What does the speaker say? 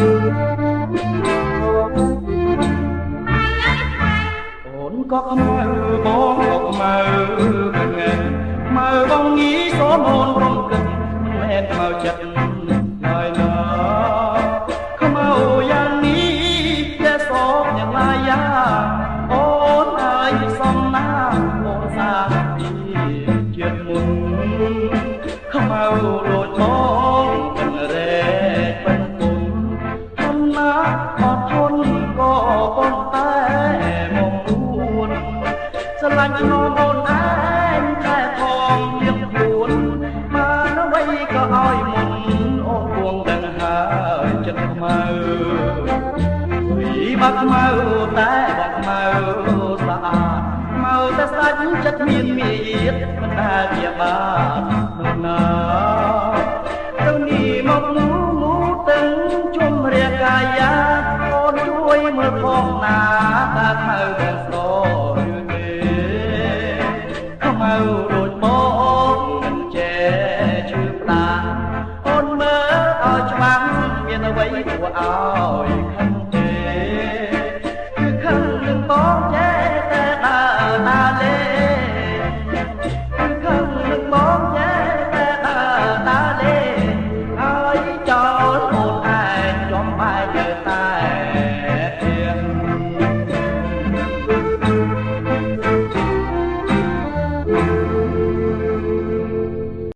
អូនក៏ខ្មៅបងក៏ខ្មៅកងែម៉ៅបងងីសូមអូនរំគិតមិនមែនខ្មៅចិត្តឡើយណាខ្មៅយ៉ាងនេះតែសោកយ៉ាងឡាយយ៉ាអូនអើយសំណាអូនសាពីជាតិមុនខ្មៅដូចបងមិនរែកមិនពុនធំណាអត់ធន់ក៏ប៉ុន្តែមកពួនស្រឡាញ់ខ្នងអូនឯងតែផងយើងពួនមកអ្វីក៏ឲ្យមុនអូនពួងដឹងហើយចិត្តខ្មៅពីបាក់ខ្មៅតែបាក់ខ្មៅស្អាតខ្មៅតែស្ដាច់ចិត្តមានមារមិនដែលជាបាទនោះណាទៅនេះមកមូទាំងជុំរាកាយាអូនជួយមើលផងណាតើខ្មៅទាំងស្រឬទេខ្មៅដូចបងមិនចេះជឿផ្ដាអូនមើលឲ្យច្បាស់មានអ្វីគួរឲ្យខឹង